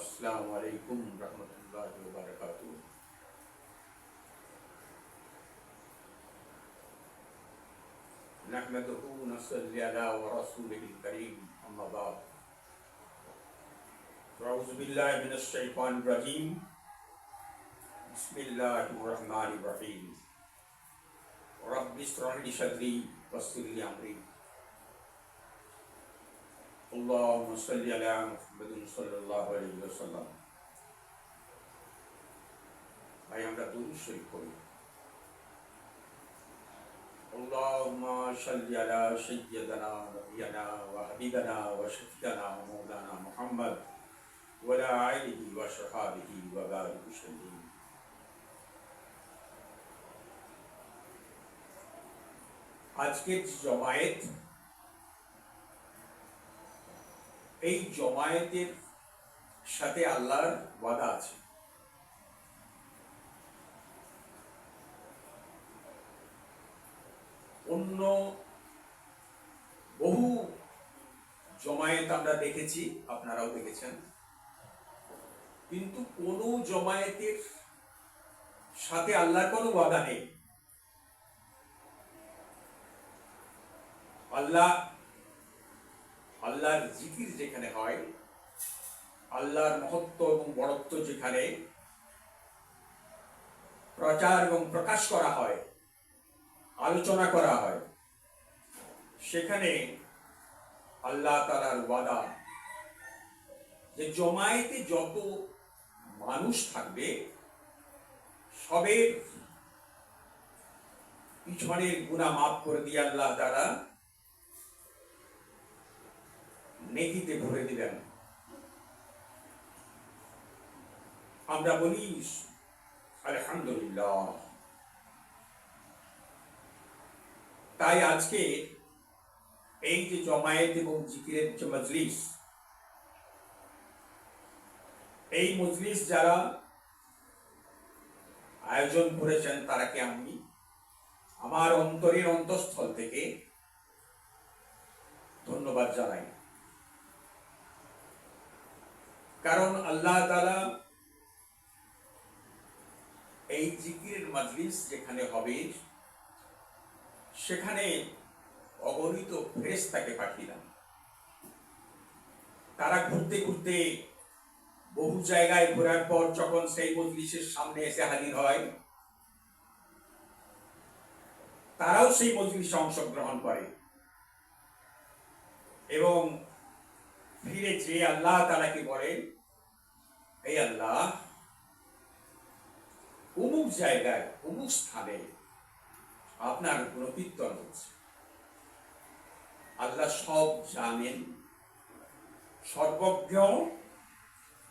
अस्सलामु अलैकुम रहमतुल्लाहि व बरकातुहू। नहमदुहू व नसल्ली अला रसूलिहिल करीम, अम्मा बाद। अऊज़ु बिल्लाहि मिनश शैतानिर रजीम। बिस्मिल्लाहिर रहमानिर रहीम। रब्बि इश्रह ली सदरी वयस्सिर ली अमरी। अल्लाहुम्मा सल्लि अला मुहम्मदिन सल्लल्लाहु अलैहि वसल्लम। भाई আমরা দুরূদ শরীফ পড়ি। अल्लाहुम्मा सल्लि अला सय्यिदिना नबियना व हबीबना व शफीअना मौलाना मुहम्मद व अला आलिहि व सहाबिहि व बारिक वसल्लिम। আজকের জমায়েত, এই জমায়েতের সাথে আল্লাহর ওয়াদা আছে। অন্য বহু জমায়েত আমরা দেখেছি, আপনারাও দেখেছেন, কিন্তু কোন জমায়েতের সাথে আল্লাহর কোনো ওয়াদা নেই। আল্লাহর জিকির যেখানে হয়, আল্লাহর মহত্ব এবং বড়ত্ব যেখানে প্রচার এবং প্রকাশ করা হয়, আলোচনা করা হয়, সেখানে আল্লাহ তাআলার ওয়াদা যে জমায়েতে যত মানুষ থাকবে সবের পিছনের গুনাহ মাফ করে দিয়ে আল্লাহ তাআলা নেকিতে ভরে দিবেন। আমরা বলি আলহামদুলিল্লাহ। তাই আজকে এই যে জমায়েত এবং জিকিরের যে মজলিস, এই মজলিস যারা আয়োজন করেছেন তারাকে আমি আমার অন্তরের অন্তঃস্থল থেকে ধন্যবাদ জানাই। কারণ আল্লাহ তাআলা এই জিকিরের মজলিস যেখানে হবে সেখানে অগণিত ফেরেশতাকে পাঠিয়েছেন। তারা ঘুরতে ঘুরতে বহু জায়গায় ঘোরার পর যখন সেই মজলিসের সামনে এসে হাজির হয়, তারাও সেই মজলিসে অংশগ্রহণ করে এবং ফিরে যে আল্লাহ তাআলাকে বলেন, এই আল্লাহ, অমুক জায়গায় অমুক স্থানে আপনার গুণকীর্তন হচ্ছে। আল্লাহ সব জানেন, সর্বজ্ঞ,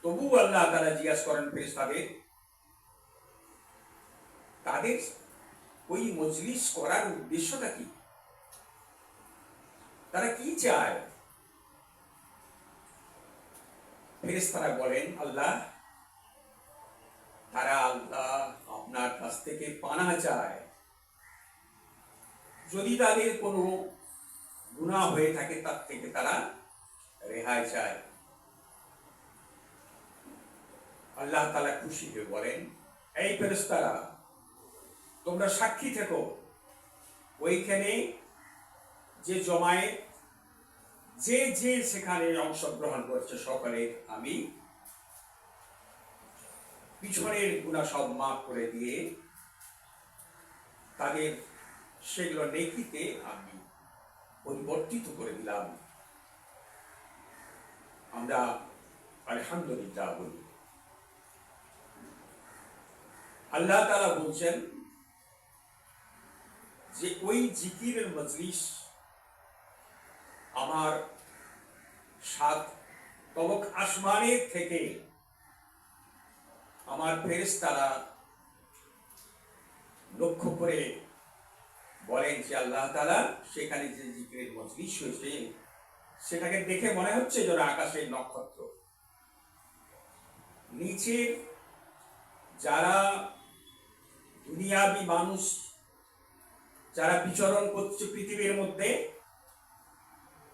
তবু আল্লাহ তাআলা জিজ্ঞাসা করেন ফেরেশতাদের, তাদের ওই মজলিস করার উদ্দেশ্যটা কি, তারা কি চায়? ফেরেশতারা বলেন, আল্লাহ, তারা আল্লাহ আপনার কাছ থেকে পানাহ চায়। যদি তাদের কোনো গুনাহ হয়ে থাকে তার থেকে তারা রেহাই চায়। আল্লাহ তাআলা খুশি হয়ে বলেন, এই ফেরেশতারা, তোমরা সাক্ষী থেকো, ওইখানে যে জমায়েত, যে যে সেখানে অংশগ্রহণ করছে সকলে আমি পিছনের গুনাহ সব মাফ করে দিয়ে তাদের সেগুলো নেকিতে আমি পরিবর্তিত করে দিলাম। আমরা আলহামদুলিল্লাহ বলি। আল্লাহ তাআলা বলছেন যে ওই জিকিরের মজলিস আমার সাত তবক আসমানের থেকে আমার ফেরেশতারা লক্ষ্য করে বলেন যে আল্লাহ তাআলা সেখানে যে জিকিরের মজলিস হয়েছে সেটাকে দেখে মনে হচ্ছে যেন আকাশের নক্ষত্র। নিচের যারা দুনিয়াবী মানুষ যারা বিচরণ করছে পৃথিবীর মধ্যে,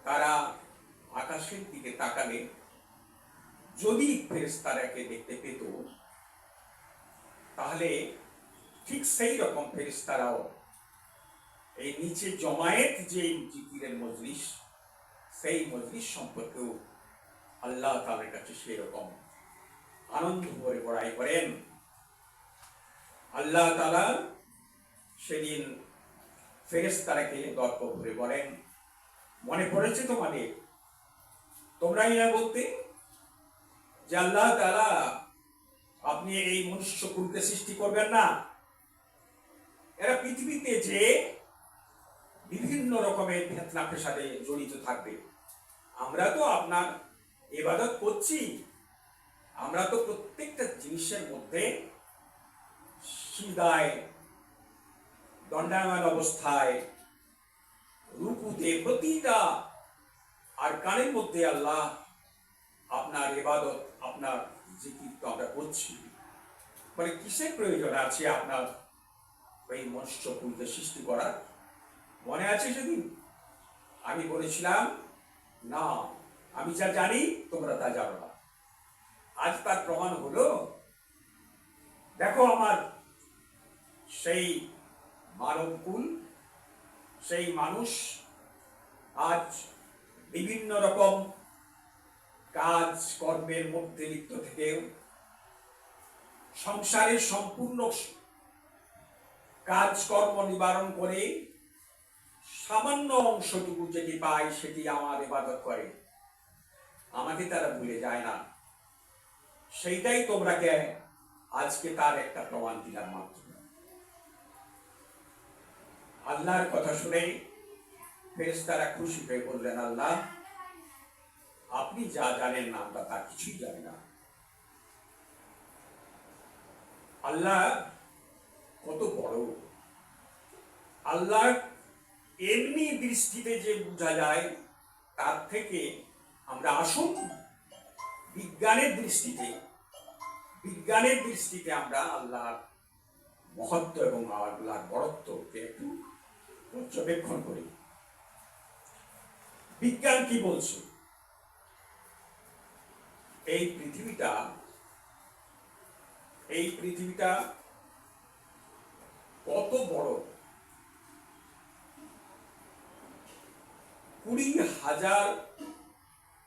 তারা আকাশের দিকে তাকালে যদি ফেরেশতারাকে দেখতে পেত, তাহলে ঠিক সেই রকম ফেরেশতারাও এই নিচে জমায়েত যে জিকিরের মজলিস, সেই মজলিস সম্পর্কেও আল্লাহ তাআলার কাছে সেই রকম আনন্দ ভরে বড়াই করেন। আল্লাহ তাআলা সেদিন ফেরেশতারাকে গল্প করে বলেন, মনে পড়েছে তোমাদের? তোমরা ইয়া বলতে যে আল্লাহ তাআলা আপনি এই মনুষ্য কুলকে সৃষ্টি করবেন না, এরা পৃথিবীতে যে বিভিন্ন রকমের ফিতনা ফেসাদে জড়িত থাকবে। আমরা তো আপনার ইবাদত করছি, আমরা তো প্রত্যেকটা জিনিসের মধ্যে সিজদায়, দণ্ডায়মান অবস্থায়, রুকুতে, প্রতিটা আর কানের মধ্যে আল্লাহ আপনার ইবাদত, আপনার জিকির তো আমরা করছি। মানে কিসের প্রয়োজন আছে আপনার ওই মনুষ্য কুলকে সৃষ্টি করার? মনে আছে সেদিন আমি বলেছিলাম, না, আমি যা জানি তোমরা তা জানো না। আজ তার প্রমাণ হলো। দেখো আমার সেই মানবকুল, সেই মানুষ আজ বিভিন্ন রকম কাজ কর্মের মধ্যে লিপ্ত থেকে সংসারের সম্পূর্ণ কাজকর্ম নিবারণ করে সামান্য অংশটুকু যেটি পায় সেটি আমার ইবাদত করে, আমাকে তারা ভুলে যায় না। সেইটাই তোমরাকে আজকে তার একটা প্রমাণ দিলাম মাত্র। আল্লাহর কথা শুনে ফেরেশতারা খুশি হয়ে বললেন, আল্লাহ আপনি যা জানেন না আমরা তা কিছুই জানি না। আল্লাহ কত বড়! আল্লাহ এমনি দৃষ্টিতে যে বোঝা যায়, তার থেকে আমরা আসুন বিজ্ঞানের দৃষ্টিতে আমরা আল্লাহর মহত্ব এবং আল্লাহর বড়ত্বকে একটু পর্যবেক্ষণ করি। বিজ্ঞান কি বলছে? এই পৃথিবীটা কত বড়! 20,000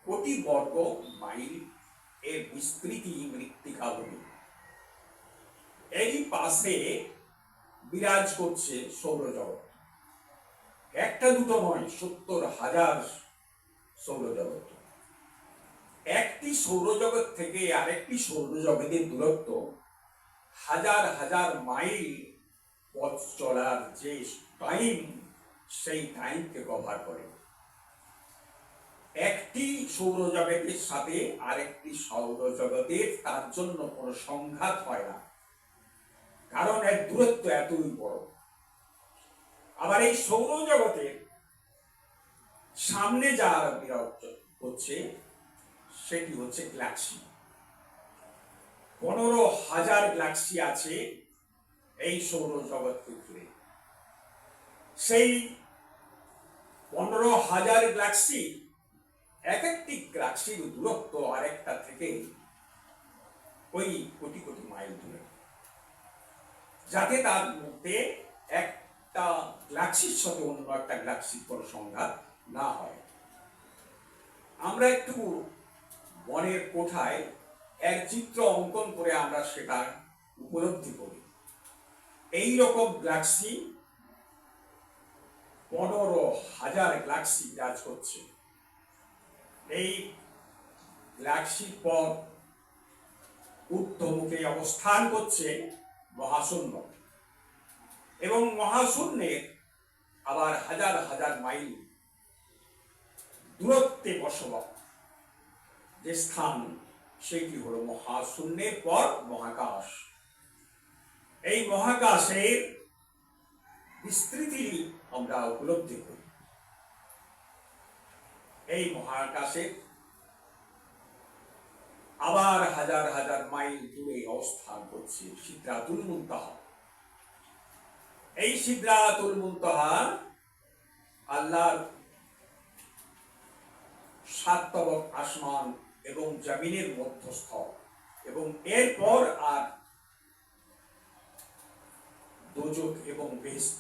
কোটি বর্গ মাইল এর বিস্তৃতি মৃত্তিকা ভূমি। এরই পাশে বিরাজ করছে সৌরজগৎ। একটা দুটো নয়, 70,000 সৌরজগৎ। একটি সৌরজগৎ থেকে আরেকটি সৌরজগতের দূরত্ব হাজার হাজার মাইল পথ চলার যে টাইম, সেই টাইমকে কভার করে। একটি সৌরজগতের সাথে আরেকটি সৌরজগতের তার জন্য কোনো সংঘাত হয় না, কারণ এর দূরত্ব এতই বড়। আবার এই সৌরজগতের সামনে যা বিরাজ হচ্ছে সেটি হচ্ছে গ্যালাক্সি। 15,000 গ্যালাক্সি আছে এই সৌরজগৎকে ঘিরে। সেই 15,000 গ্যালাক্সি, এক একটি গ্যালাক্সির দূরত্ব আরেকটা থেকে ওই কোটি কোটি মাইল দূরে, যাতে তার মধ্যে একটা গ্যালাক্সির সাথে অন্য একটা গ্যালাক্সির কোনো সংঘাত না হয়। আমরা একটু মনের কোঠায় এক চিত্র অঙ্কন করে আমরা সেটা উপলব্ধি করি। এই রকম গ্যালাক্সি 15,000 গ্যালাক্সি বিরাজ করছে। এই গ্যালাক্সির পর ঊর্ধ্বমুখে অবস্থান করছে মহাশূন্য, এবং মহাশূন্যের আবার হাজার হাজার মাইল দূরত্বে বসবাস যে স্থান, সেটি হলো মহাশূন্যের পর মহাকাশ। এই মহাকাশের বিস্তৃতি আমরা উপলব্ধি করি। এই মহাকাশে আবার হাজার হাজার মাইল দূরে অবস্থান করছে সিদরাতুল মুনতাহা। এই সিদরাতুল মুনতাহা আল্লাহর 7 তবক আসমান এবং জমিনের মধ্যস্থ, এবং এরপর আর দোজখ এবং বেহেশত।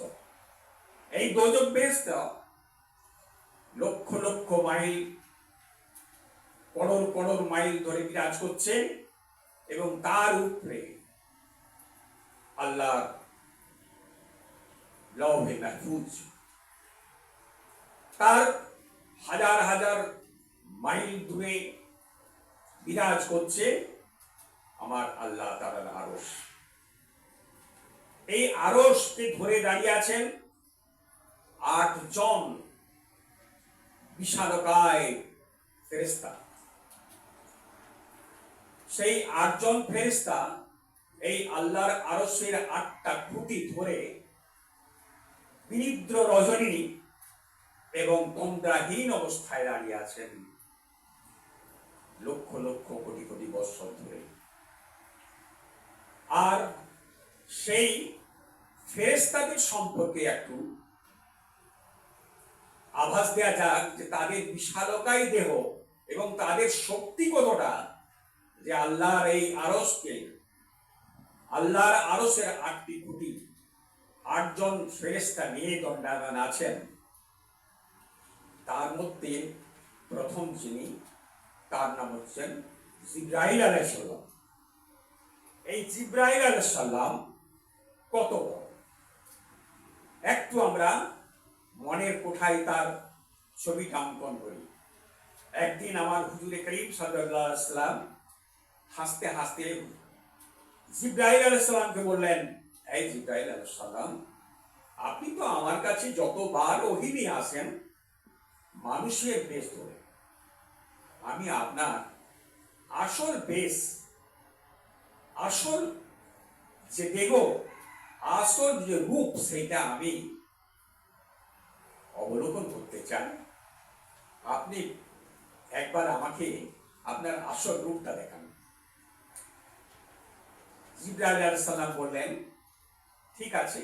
এই দোজখ বেহেশত লক্ষ লক্ষ মাইল, করোড় করোড় মাইল ধরে বিরাজ করছে, এবং তার উপরে আল্লাহর লৌহে মাহফুজ, তার হাজার হাজার মাইল দূরে বিরাজ করছে আমার আল্লাহ তাআলার আরশ। এই আরশকে ধরে দাঁড়িয়ে আছেন 8 জন বিশালকায় ফেরেশতা। সেই 8 জন ফেরেশতা এই আল্লাহর আরশের 8টা খুঁটি ধরে বিনিদ্র রজনী এবং তন্দ্রাহীন অবস্থায় দাঁড়িয়ে আছেন লক্ষ লক্ষ কোটি কোটি বৎসর ধরে। আর সেই ফেরেশতাদের সম্পর্কে একটু আভাস দেওয়া যাক যে তাদের বিশালকায় দেহ এবং তাদের শক্তি কতটা, যে আল্লাহর এই আরশকে, আল্লাহর আরশের 8টি খুঁটি 8 জন ফেরেশতা নিয়ে দণ্ডায়মান আছেন। তার মধ্যে প্রথম যিনি, তার নাম হচ্ছেন জিবরাইল আলাইহিস সালাম। এই জিবরাইল আলাইহিস সালাম কত বড়, একটু আমরা মনের কোঠায় তার ছবিটা অঙ্কন করি। একদিন আমার হুজুরে করিম সাল্লাল্লাহু আলাইহি ওয়াসাল্লাম হাসতে হাসতে জিবরাইল আলাইহিস সালামকে বললেন, এই জিবরাইল আলাইহিস সালাম, আপনি তো আমার কাছে যতবার ওহী নিয়ে আসেন মানুষের বেশ ধরে, আমি আপনার আসল বেশ, আসল যে দেহ, আসল যে রূপ, সেটা আমি অবলোকন করতে চাই। আপনি একবার আমাকে আপনার আসল রূপটা দেখান। জিবরাইল আলাইহিস সালাম বললেন, ঠিক আছে,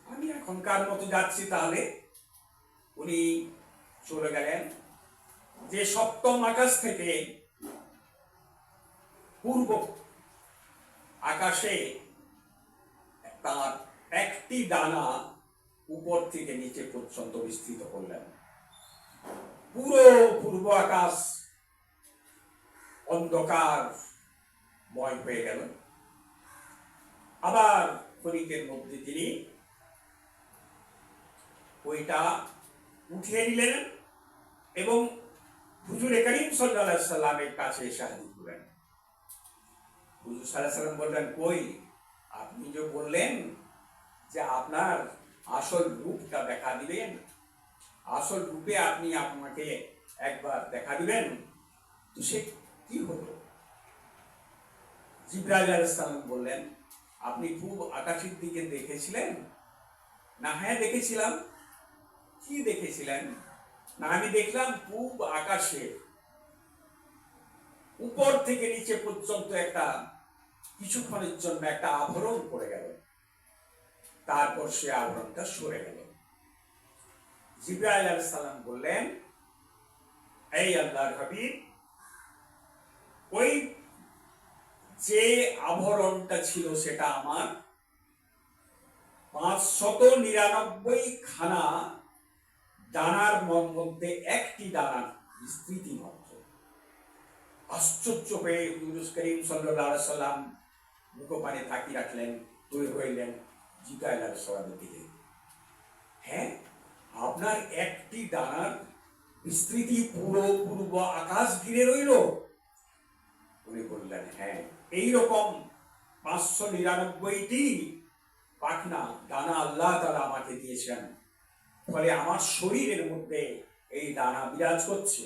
আমি এখনকার মতো যাচ্ছি। তাহলে উনি চলে গেলেন। যে সপ্তম আকাশ থেকে পূর্ব আকাশে তার একটি ডানা উপর থেকে নিচে পর্যন্ত বিস্তৃত করলেন। পুরো পূর্ব আকাশ অন্ধকারময় হয়ে গেল। আবার ক্ষণিকের মধ্যে তিনি ওইটা উঠিয়ে নিলেন এবং হুজুরে করিম সাল্লাল্লাহু আলাইহি সাল্লামের কাছে এসে হাজির হলেন। হুজুর সাল্লাল্লাহু আলাইহি সাল্লাম বললেন, কই, আপনি যে বললেন যে আপনার আসল রূপটা দেখা দিবেন, আসল রূপে আপনি আমাকে একবার দেখা দিবেন, তো সে কি হলো? জিবরাইল আলাইহিস সালাম বললেন, আপনি খুব আকাশের দিকে দেখেছিলেন? না, হ্যাঁ দেখেছিলাম। কি দেখেছিলেন? না, আমি দেখলাম পূব আকাশে উপর থেকে নিচে পর্যন্ত একটা কিছুক্ষণের জন্য একটা আভরণ পড়ে গেল, তারপর সে আভরণটা সরে গেল। জিবরাইল আলাইহিস সালাম বললেন, এই আল্লাহর হাবিব, ওই যে আভরণটা ছিল সেটা আমার 599 খানা ডানার মধ্যে একটি ডানার বিস্তৃতি মাত্র। আশ্চর্য হয়ে হুজুর করিম সাল্লাল্লাহু আলাইহি সাল্লাম মুখপানে তাকিয়ে রাখলেন, তৈরি হইলেন জিবরাইল আলাইহিস সালামের দিকে। হ্যাঁ, আপনার একটি ডানার বিস্তৃতি পুরো পূর্ব আকাশ ঘিরে রইল? উনি বললেন, হ্যাঁ, এইরকম 599টি পাখনা ডানা আল্লাহ তাআলা আমাকে দিয়েছেন, ফলে আমার শরীরের মধ্যে এই ডানা বিরাজ করছে।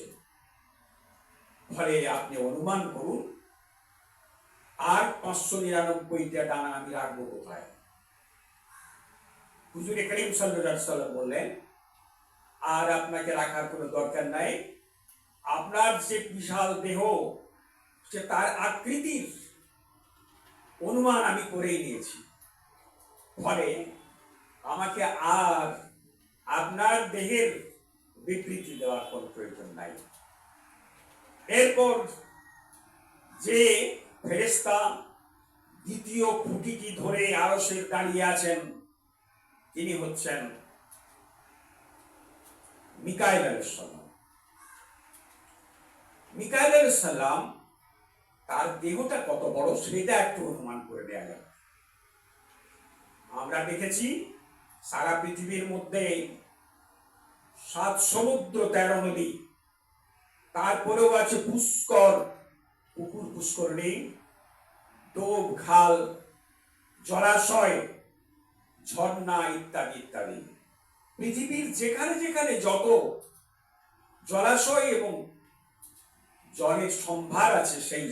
ফলে আপনি অনুমান করুন আর 599টা ডানা আমি রাখবো কোথায়? হুজুরে করিম সাল্লাল্লাহু আলাইহি সাল্লাম বললেন, আর আপনাকে রাখার কোনো দরকার নাই। আপনার যে বিশাল দেহ, সে তার আকৃতির অনুমান আমি করেই নিয়েছি, ফলে আমাকে আর আপনার দেহের বিবৃতি দেওয়ার কোনো প্রয়োজন নাই। এরপর যে ফেরেশতা দ্বিতীয় খুঁটিটি ধরে আরশের দাঁড়িয়ে আছেন তিনি হচ্ছেন মিকাইল আলাইহিস সালাম। মিকাইল আলাইহিস সালাম তার দেহটা কত বড় সেটা একটু অনুমান করে দেওয়া যায়। আমরা দেখেছি সারা পৃথিবীর মধ্যে 7 সমুদ্র 13 নদী, তারপরেও আছে পুষ্কর, পুকুর পুষ্করণী, ডোব, খাল, জলাশয়, ঝর্ণা ইত্যাদি ইত্যাদি। পৃথিবীর যেখানে যেখানে যত জলাশয় এবং জলের সম্ভার আছে সেই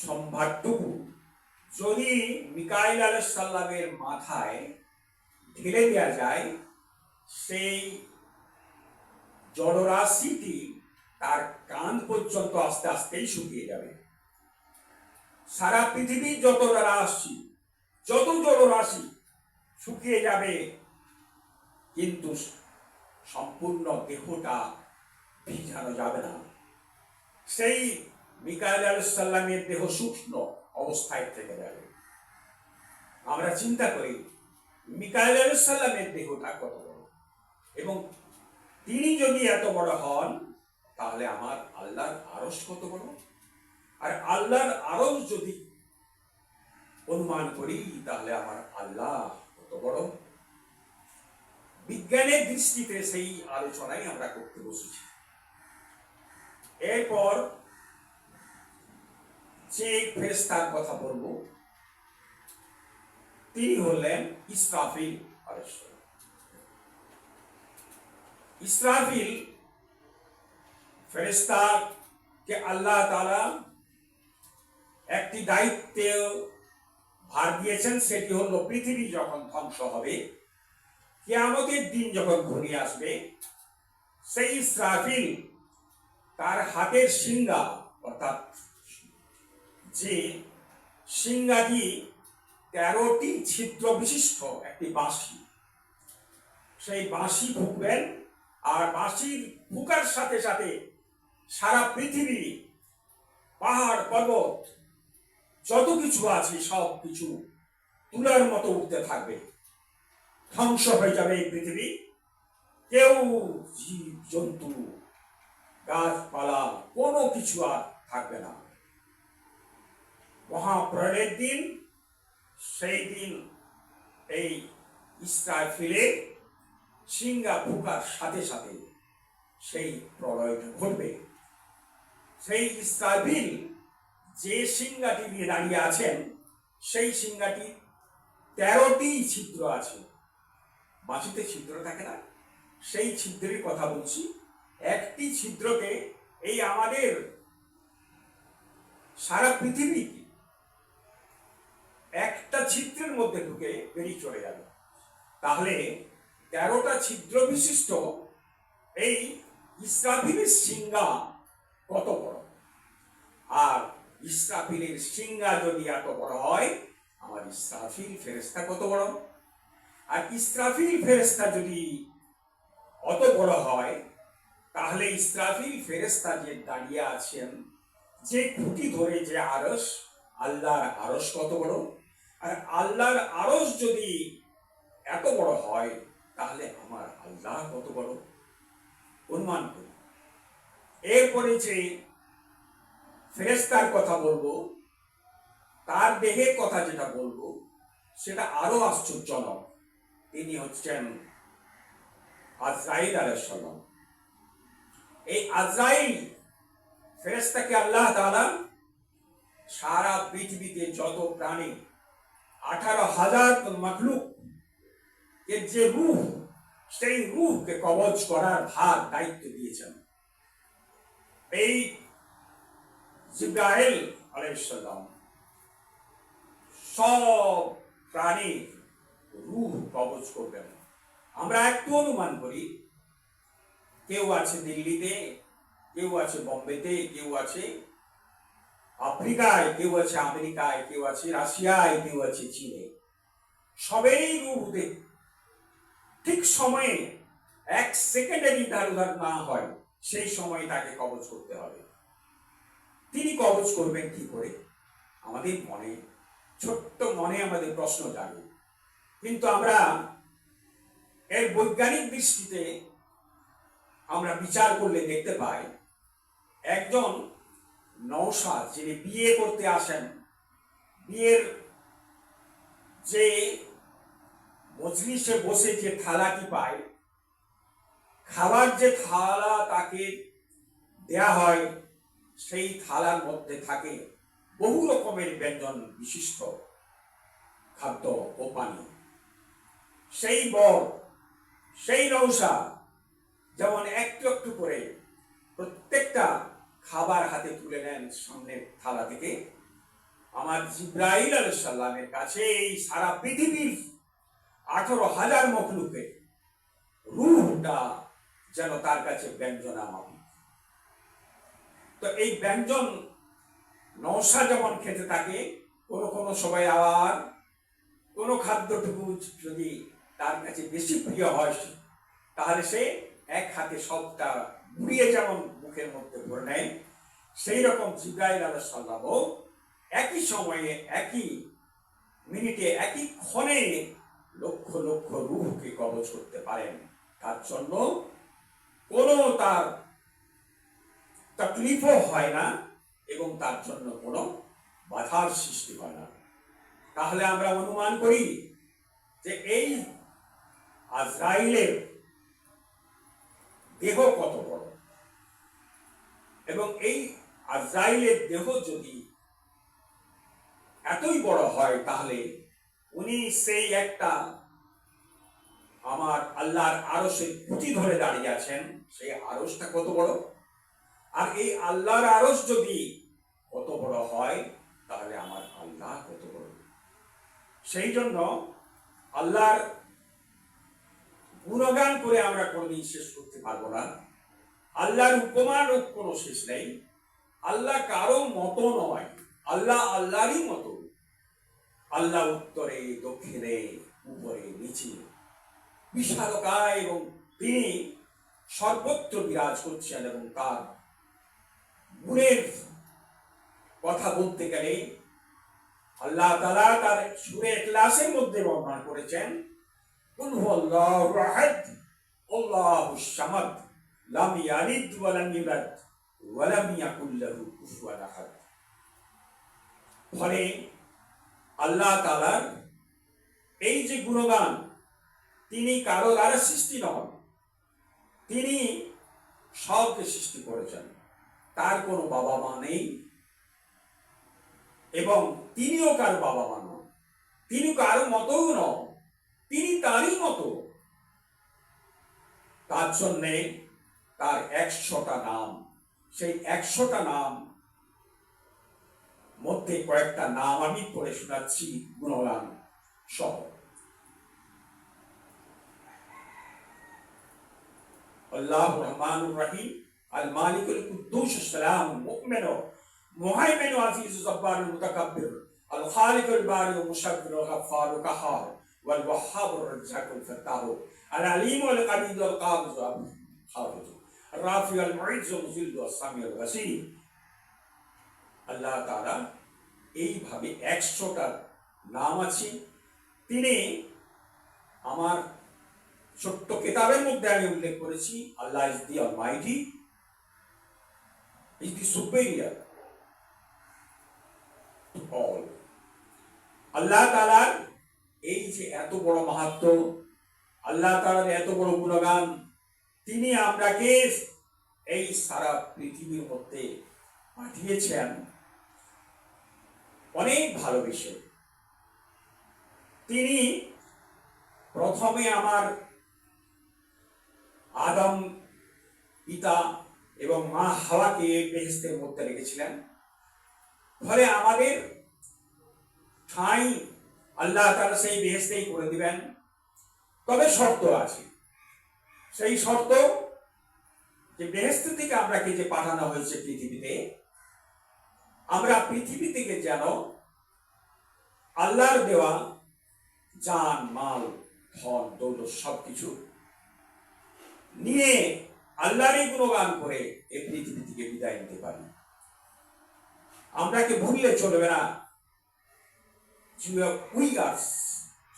সম্ভারটুকু যদি মিকাইল আলাইহিস সালামের মাথায় ঢেলে দেওয়া যায়, সেই জলরাশিটি তার কান পর্যন্ত আস্তে আস্তেই শুকিয়ে যাবে। সারা পৃথিবীর যত জলরাশি শুকিয়ে যাবে, কিন্তু সম্পূর্ণ দেহটা ভিজানো যাবে না। সেই মিকাইল আলাইহিস সালামের দেহ সূক্ষ্ম অবস্থায় থেকে যাবে। আমরা চিন্তা করি মিকাইল আলাইহিস সালামের দেহটা কত বড়, এবং তিনি যদি এত বড় হন তাহলে আমার আল্লাহর আরশ কত বড়। আর আল্লাহর আরশ যদি অনুমান করি তাহলে আমার আল্লাহ কত বড়। বিজ্ঞানের দৃষ্টিতে সেই আলোচনাই আমরা করতে বসেছি। এরপর যে ফেরেশতার কথা বলবো তিনি হলেন ইসরাফিল আলাইহিস সালাম। ইসরাফিল ফেরেশতাকে আল্লাহ তাআলা একটি দায়িত্বে ভার দিয়েছেন, সেটি হলো পৃথিবী যখন ধ্বংস হবে, কিয়ামতের দিন যখন ঘনিয়ে আসবে, সেই ইসরাফিল তার হাতের শিঙ্গা, অর্থাৎ যে শিঙ্গাটি 13টি ছিদ্র বিশিষ্ট একটি বাঁশি, সেই বাঁশি ফুঁকবেন। আর বাঁশির ফুঁকার সাথে সাথে সারা পৃথিবী, পাহাড় পর্বত যত কিছু আছে সব কিছু তুলার মতো উঠতে থাকবে, ধ্বংস হয়ে যাবে এই পৃথিবী। কেউ, জীব জন্তু, গাছপালা কোনো কিছু আর থাকবে না। মহাপ্রলয়ের দিন, সেই দিন এই ইসরাফিলের শিঙ্গা ফুঁকার সাথে সাথে সেই প্রলয়টা ঘটবে। সেই ইসরাফিল যে সিংহাটি নিয়ে দাঁড়িয়ে আছেন, সেই সিংহাটি 13টি ছিদ্র আছে। বাঁশিতে ছিদ্র থাকে না, সেই ছিদ্রের কথা বলছি। একটি ছিদ্রকে এই আমাদের সারা পৃথিবী একটা ছিদ্রের মধ্যে ঢুকে বেরিয়ে চলে যাবে। তাহলে 13টা ছিদ্র বিশিষ্ট এই ইসরাফিলের সিংহা কত বড়। আর ইসরাফিলের সিংহা যদি এত বড় হয়, আমার ইসরাফিল ফেরেশতা কত বড়। আর ইসরাফিল ফেরেশতা যদি অত বড় হয়, তাহলে ইসরাফিল ফেরেশতা যে দাঁড়িয়ে আছেন, যে খুঁটি ধরে যে আরশ, আল্লাহর আরশ কত বড়। আর আল্লাহর আরশ যদি এত বড় হয়, তাহলে আমার আল্লাহ কত বড় অনুমান করি। এরপরে যে ফেরেশতার কথা বলবো, তার দেহের কথা যেটা বলবো, সেটা আরো আশ্চর্যজনক। তিনি হচ্ছেন আজরাইল আলাইহিস সালাম। এই আজরাইল ফেরেশতাকে আল্লাহ তাআলা সারা পৃথিবীতে যত প্রাণী, 18,000 মাখলুক এর যে রূহ, সেই রূহকে কবজ করার ভার দায়িত্ব দিয়েছেন এই জিবরাইল আলাইহিস সালাম। সব প্রাণী রূহ কবজ করবেন। আমরা একটু অনুমান করি, কেউ আছে দিল্লিতে, কেউ আছে বোম্বেতে, কেউ আছে আফ্রিকায়, কেউ আছে আমেরিকায়, কেউ আছে রাশিয়ায়, কেউ আছে চীনে। সবেই রূহ ঠিক সময়ে 1 সেকেন্ডে ধার না হয়, সেই সময় তাকে কবজ করতে হবে। তিনি কবজ করবেন কি করে? আমাদের মনে, ছোট্ট মনে আমাদের প্রশ্ন জাগে, কিন্তু আমরা এর বৈজ্ঞানিক দৃষ্টিতে আমরা বিচার করলে দেখতে পাই, একজন নওশাদ যিনি বিয়ে করতে আসেন, বিয়ের যে মজলিসে বসে যে থালাটি পায়, খাবার যে থালা তাকে দেয়া হয়, সেই থালার মধ্যে থাকে বহু রকমের ব্যঞ্জন বিশিষ্ট খাদ্য ও পানীয়। সেই বর, সেই নওশাদ যেমন একটু একটু করে প্রত্যেকটা খাবার হাতে তুলে নেন সামনের থালা থেকে, আমার জিবরাইল আলাইহিস সালামের কাছে এই সারা পৃথিবীর 18,000 মখলুকের রূহটা যেন তার কাছে ব্যঞ্জনা মাফিক। তো এই ব্যঞ্জন নওশাদ যেমন খেতে থাকে, কোনো কোনো সময় আবার কোনো খাদ্যটুকু যদি তার কাছে বেশি প্রিয় হয়, তাহলে সে এক হাতে সবটা ঘুরিয়ে যেমন মুখের মধ্যে ভরে নেয়, সেই রকম জিবরাইল আলাইহিস সালামও একই সময়ে, একই মিনিটে, একই ক্ষণে লক্ষ লক্ষ রূহকে কবজ করতে পারেন। তার জন্য কোনো তার তকলিফও হয় না এবং তার জন্য কোনো বাধার সৃষ্টি হয় না। তাহলে আমরা অনুমান করি যে এই আজরাইলের দেহ কত বড়, এবং এই আজরাইলের দেহ যদি এতই বড় হয়, তাহলে উনি সেই একটা আমার আল্লাহর আরশের খুঁটি ধরে দাঁড়িয়ে আছেন, সেই আরশটা কত বড়। আর এই আল্লাহর আরশ যদি কত বড় হয়, তাহলে আমার আল্লাহ কত বড়। সেই জন্য আল্লাহর গুণগান করে আমরা কোনদিন শেষ করতে পারবো না। আল্লাহর উপমার কোনো শেষ নেই। আল্লাহ কারো মতো নয়, আল্লাহ আল্লাহরই মতো। আল্লাহ উত্তরে, দক্ষিণে, উপরে, নিচে বিশালকায়, এবং তিনি সর্বত্র বিরাজ করছেন। এবং তার গুণের কথা বলতে গেলে আল্লাহ তাআলা তার সূরা ইখলাসের মধ্যে বর্ণনা করেছেন, কুল হুয়াল্লাহু আহাদ আল্লাহুস সামাদ লাম ইয়ালিদ ওয়া লাম ইউলাদ ওয়া লাম ইয়াকুল লাহু কুফুয়ান আহাদ। ফলে আল্লাহ তাআলার এই যে গুণগান, তিনি কারো দ্বারা সৃষ্টি নন, তিনি সবকে সৃষ্টি করেছেন। তার কোনো বাবা মা নেই এবং তিনিও কারো বাবা মা নন, তিনি কারো মতও নন, তিনি তারই মতো। তার জন্যে তার 100টা নাম, সেই 100টা নাম মধ্যে কয়েকটা নাম আমি পড়ে শোনাচ্ছি গুণগান সহ। আল্লাহু রহমানুর রহিম, আল মালিকুল কুদ্দুস সালাম মুমিন মুহাইমিন আজিজ জব্বার মুতাকাব্বির, আল খালিকুল বারি মুশাব্বির গফফার কাহার ওয়াল ওয়াহ্হাব রাজ্জাকুল ফাত্তাহ, আল আলিম ওয়াল কাবিদ ওয়াল কাবিজ হাফিজ, রাফি আল মুইজ মুজিল ওয়াস সামি আল বাসীর। আল্লাহ তাআলা এইভাবে 100টা নাম আছে। তিনি আমার ছোট্ট কিতাবের মধ্যে আমি উল্লেখ করেছি, Allah is the almighty, is the superior to all. আল্লাহ তাআলার এই যে এত বড় মাহাত্ম্য, আল্লাহ তাআলার এত বড় গুণগান, তিনি আমরাকে এই সারা পৃথিবীর মধ্যে পাঠিয়েছেন অনেক ভালোবেসে। তিনি প্রথমে আমার আদম পিতা এবং মা হাওয়াকে বেহেশতের মধ্যে রেখেছিলেন। ফলে আমাদের ঠাঁই আল্লাহ তাআলা সেই বেহেশতেই করে দিবেন। তবে শর্ত আছে, সেই শর্ত যে বেহেশত থেকে আমরাকে যে পাঠানো হয়েছে পৃথিবীতে, আমরা পৃথিবী থেকে যেন আল্লাহর দেওয়া জান, মাল, ধন, দৌলত সবকিছু নিয়ে আল্লাহরই গুণগান করে এই পৃথিবী থেকে বিদায় নিতে পারি। আমরাকে ভুললে চলবে না। We are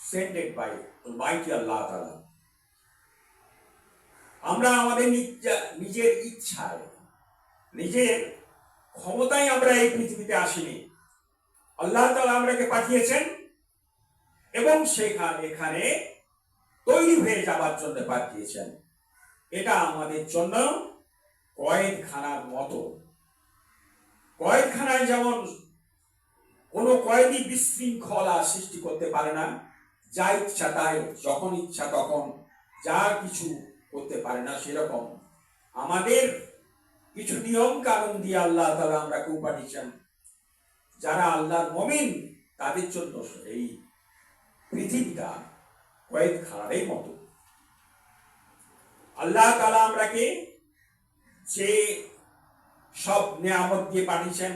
sent by Almighty Allah Ta'ala. আমরা আমাদের নিজের ইচ্ছায়, নিজের ক্ষমতায় আমরা এই পৃথিবীতে আসিনি। আল্লাহ তাআলা আমরাকে পাঠিয়েছেন এবং এখানে তৈরি হয়ে যাবার জন্য পাঠিয়েছেন। এটা আমাদের জন্য কয়েদখানার মতো। কয়েদখানায় যেমন কোনো কয়েদি বিশৃঙ্খলা সৃষ্টি করতে পারে না, যা ইচ্ছা তাই, যখন ইচ্ছা তখন যা কিছু করতে পারে না, সেরকম আমাদের কিছু নিয়ম কানুন দিয়ে আল্লাহ তাআলা আমরাকে পাঠিয়েছেন। যারা আল্লাহর মুমিন তাদের জন্য এই পৃথিবীটা কয়েদখানারই মতো। আল্লাহ তাআলা আমরাকে যে সব নিয়ামত দিয়ে পাঠিয়েছেন,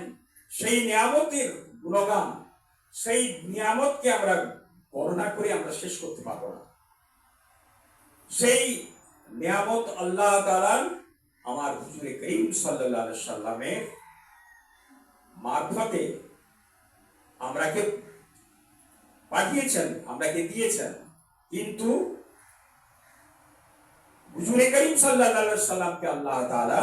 সেই নিয়ামতের গুণগান, সেই নিয়ামতকে আমরা বর্ণনা করে আমরা শেষ করতে পারবো না। সেই নিয়ামত আল্লাহ তাআলা আমার হুজুরে করিম সাল্লাল্লাহু আলাইহি সাল্লামের মারফতে আমরাকে পাঠিয়েছেন, আমরাকে দিয়েছেন। কিন্তু হুজুরে করিম সাল্লাল্লাহু আলাইহি সাল্লামকে আল্লাহ তাআলা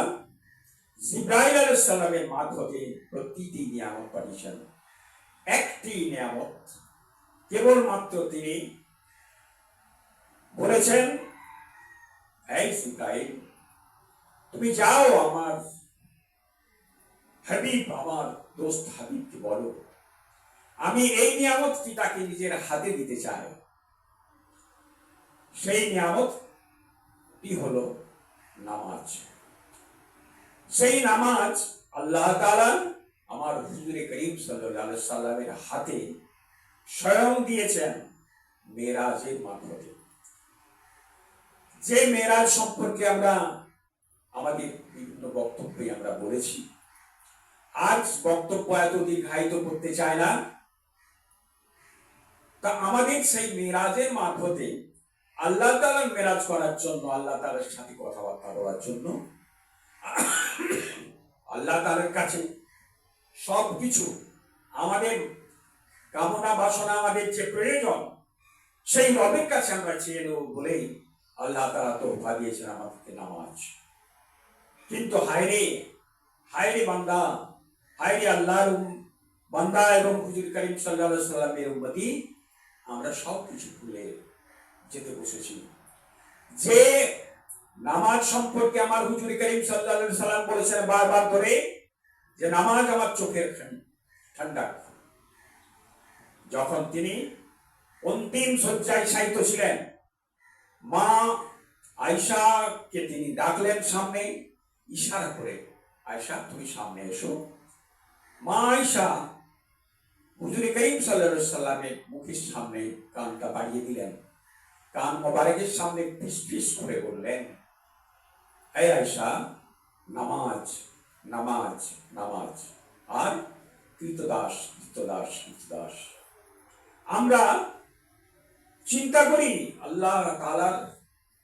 জিবরাইল আলাইহিস সালামের মারফতে প্রতিটি নিয়ামত পাঠিয়েছেন। একটি নিয়ামত কেবলমাত্র তিনি বলেছেন, এই জিবরাইল তুমি যাও আমার হাবিব, আমার দোস্ত হাবিবকে বলো আমি এই নিয়ামতটি তাকে নিজের হাতে দিতে চাই। সেই নিয়ামতটি হলো নামাজ। সেই নামাজ আল্লাহ তাআলা আমার হুজুরে করিম সাল্লাল্লাহু আলাইহি সাল্লামের হাতে স্বয়ং দিয়েছেন মেরাজের মারফতে। যে মেরাজ সম্পর্কে আমরা আমাদের বিভিন্ন বক্তব্যে আমরা বলেছি। আজ বক্তব্য এত দীর্ঘায়িত করতে চায় না। তা আমাদের সেই মেরাজের মারফতে আল্লাহ তাআলার মেরাজ করার জন্য, আল্লাহ তাআলার সাথে কথাবার্তা বলার জন্য, আল্লাহ তাআলার কাছে সবকিছু আমাদের কামনা বাসনা, আমাদের যে প্রয়োজন, সেই রবের কাছে আমরা চেয়ে নেব বলেই আল্লাহ তাআলা তোহফা দিয়েছেন আমাদেরকে নামাজ। কিন্তু হায়রে হায়রে বান্দা, হায়রে আল্লাহর বান্দা এবং হুজুর করিম সাল্লাল্লাহু আলাইহি সাল্লামের উম্মতি, আমরা সব কিছু ভুলে যেতে বসেছি। যে নামাজ সম্পর্কে আমার হুজুর করিম সাল্লাল্লাহু আলাইহি সাল্লাম বলেছেন বারবার করে যে নামাজ আমার চোখের ঠান্ডা। যখন তিনি অন্তিম শয্যায় শায়িত ছিলেন, মা আয়েশাকে তিনি ডাকলেন সামনে, ইশারা করে, আয়েশা তুমি সামনে এসো। মা আয়েশা হুজুর করিম সাল্লাল্লাহু আলাইহি সাল্লামের মুখের সামনে কানটা বাড়িয়ে দিলেন, কান মোবারকের সামনে ফিস ফিস করে বললেন, হে আয়েশা, নামাজ নামাজ নামাজ, আর কৃতদাস কৃতদাস কৃতদাস। আমরা চিন্তা করি আল্লাহ তাআলার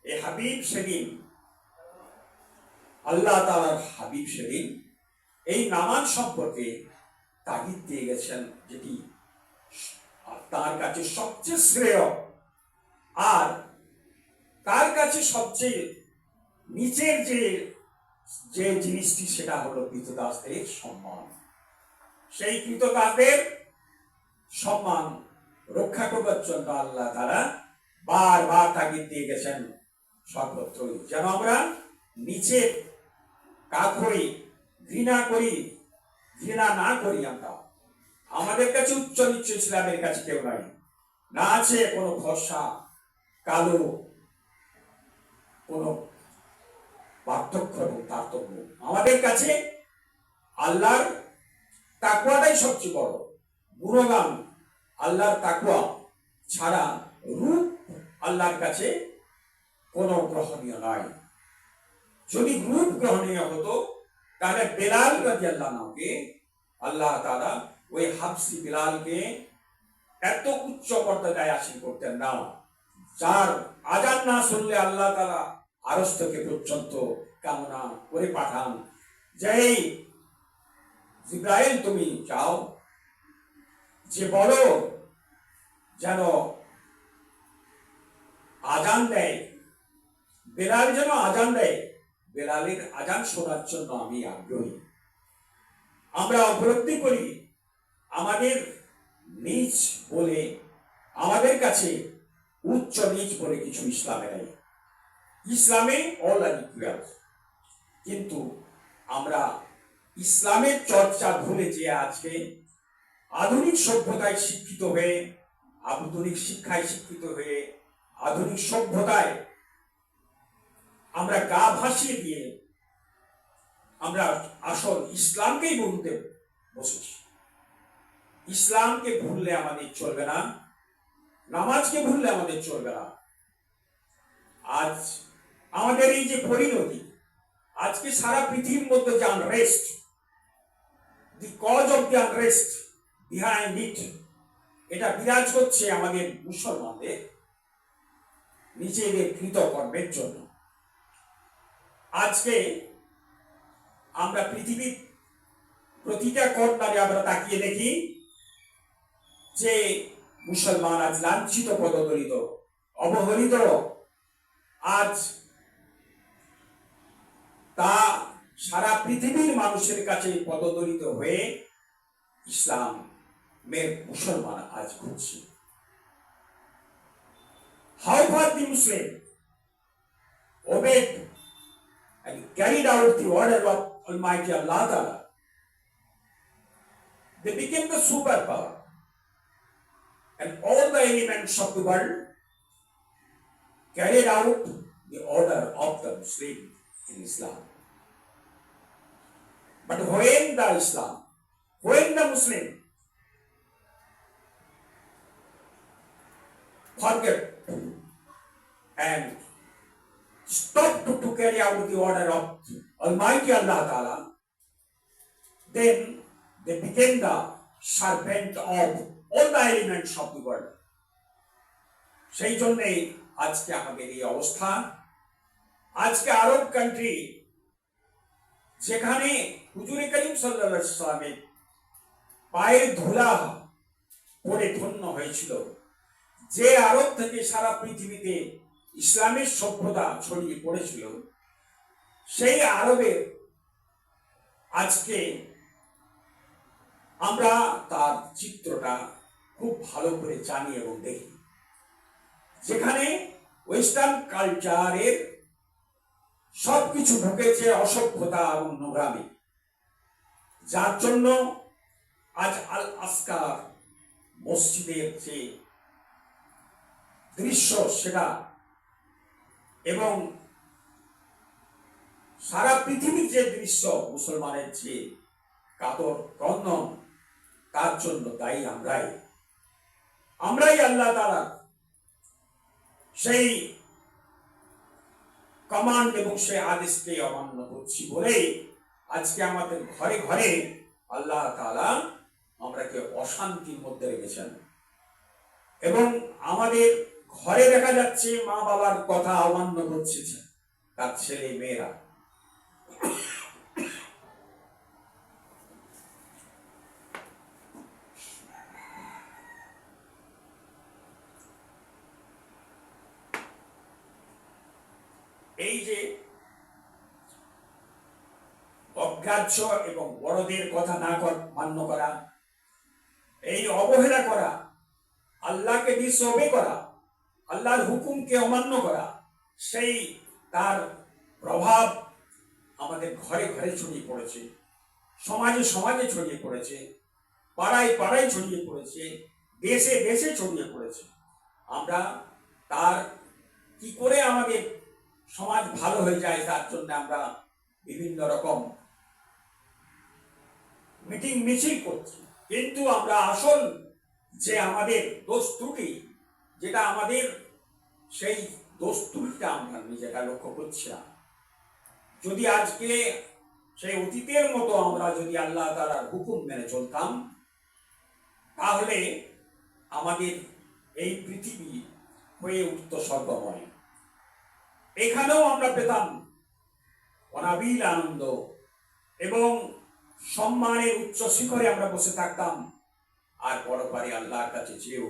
এই হাবিব সেদিন, আল্লাহ তাআলার হাবিব সেদিন এই নামাজ সম্পর্কে তাগিদ দিয়ে গেছেন, যেটি তার কাছে সবচেয়ে শ্রেয় আর তার কাছে সবচেয়ে নিচের যে জিনিসটি, সেটা হলো কৃতদাসদের সম্মান। সেই কৃতদাসদের সম্মান রক্ষা করবার জন্য আল্লাহ তাআলা বারবার তাগিদ দিয়ে গেছেন সর্বত্রই, যেন আমরা নিচে কাজ করি, ঘৃণা না করি। আমরা আমাদের কাছে উচ্চ নিচ্চ ইসলামের কাছে কেউ নাই, না আছে কোনো ফর্সা কালো কোনো পার্থক্য এবং তারতম্য। আমাদের কাছে আল্লাহর তাকওয়াটাই সবচেয়ে বড় গুণগান। আল্লাহর তাকওয়া ছাড়া রূপ আল্লাহর কাছে কোনো গ্রহণীয় নয়। যদি রূপ গ্রহণীয় হতো তাহলে বেলাল রাদিয়াল্লাহু আনহুকে আল্লাহ তাআলা ওই হাবশী বেলালকে এত উচ্চ মর্যাদায় আসীন করতেন না, যার আযান না শুনলে আল্লাহ তাআলা আরশ থেকে পর্যন্ত কামনা করে পাঠান যে জিব্রাইল তুমি যাও, যে বলো যেন আজান দেয়, বেলাল যেন আজান দেয়, বেলালের আজান শোনার জন্য আমি আগ্রহী। আমরা উপলব্ধি করি আমাদের নিজ বলে, আমাদের কাছে উচ্চ নিচ বলে কিছু ইসলামে নেই। ইসলামে অল আর ইকুয়াল, কিন্তু আমরা ইসলামের চর্চা ভুলে যে আজকে আধুনিক সভ্যতায় শিক্ষিত হয়ে, আধুনিক শিক্ষায় শিক্ষিত হয়ে, আধুনিক সভ্যতায় আমরা গা ভাসিয়ে দিয়ে আমরা আসল ইসলামকেই বলতে বসেছি। ইসলামকে ভুললে আমাদের চলবে না, নামাজকে ভুললে আমাদের চলবে না। আজ আমাদের এই যে পরিণতি, আজকে সারা পৃথিবীর মধ্যে যে unrest, the cause of the unrest behind it, এটা বিরাজ করছে আমাদের মুসলমানদের নিজেদের কৃতকর্মের জন্য। আজকে আমরা পৃথিবীর প্রতিটা কর্নারে আমরা তাকিয়ে দেখি যে মুসলমান আজ লাঞ্ছিত, পদদলিত, অবহেলিত। আজ তা সারা পৃথিবীর মানুষের কাছে পদদলিত হয়ে ইসলামের মুসলমান আজ ঘুরছে। How far the Muslim obeyed and carried out the order of Almighty Allah Ta'ala, they became the superpower, and all the elements of the world carried out the order of the Muslim in Islam. But when the Muslim forget and stop to carry out the order of Almighty Allah Ta'ala, then they became the serpent of all the elements of the world. সেই জন্যে আজকে আমাদের এই অবস্থা। আজকে আরব country, যেখানে হুজুরে করিম সাল্লাল্লাহু আলাইহি ওয়াসাল্লামের পায়ের ধুলা পড়ে ধন্য হয়েছিল, যে আরব থেকে সারা পৃথিবীতে ইসলামের সভ্যতা ছড়িয়ে পড়েছিল, সেই আরবের আজকে আমরা তার চিত্রটা খুব ভালো করে জানি এবং দেখি, যেখানে ওয়েস্টার্ন কালচারের সবকিছু ঢুকেছে, অসভ্যতা এবং নোংরামি, যার জন্য আজ আল আসকার মসজিদের যে দৃশ্য সেটা এবং সারা পৃথিবীর যে দৃশ্য, মুসলমানের যে কাতর ক্রন্দন, তার জন্য দায়ী আমরাই আল্লাহ তাআলা সেই কমান্ড এবং সেই আদেশকে অমান্য করছি বলে আজকে আমাদের ঘরে ঘরে আল্লাহ তাআলা আমরাকে অশান্তির মধ্যে রেখেছেন। এবং আমাদের ঘরে দেখা যাচ্ছে মা বাবার কথা অমান্য করছে তার ছেলে মেয়েরা। এই যে অগ্রাহ্য এবং বড়দের কথা না মান্য করা, এই অবহেলা করা, আল্লাহকে ডিসওবে করা, আল্লাহর হুকুমকে অমান্য করা, সেই তার প্রভাব আমাদের ঘরে ঘরে ছড়িয়ে পড়েছে, সমাজে সমাজে ছড়িয়ে পড়েছে, পাড়ায় পাড়ায় ছড়িয়ে পড়েছে, দেশে দেশে ছড়িয়ে পড়েছে। আমরা তার কি করে আমাদের সমাজ ভালো হয়ে যায় তার জন্য আমরা বিভিন্ন রকম মিটিং মিছিল করছি, কিন্তু আমরা আসল যে আমাদের দোষ ত্রুটি, যেটা আমাদের সেই দোষ ত্রুটিটা আমরা নিজেটা লক্ষ্য করছি না। যদি আজকে সেই অতীতের মতো আমরা যদি আল্লাহ তাআলার হুকুম মেনে চলতাম, তাহলে আমাদের এই পৃথিবী হয়ে উঠত স্বর্গময়। এখানেও আমরা পেতাম অনাবিল আনন্দ এবং সম্মানের উচ্চ শিখরে আমরা বসে থাকতাম, আর পরপারে আল্লাহর কাছে চেয়েও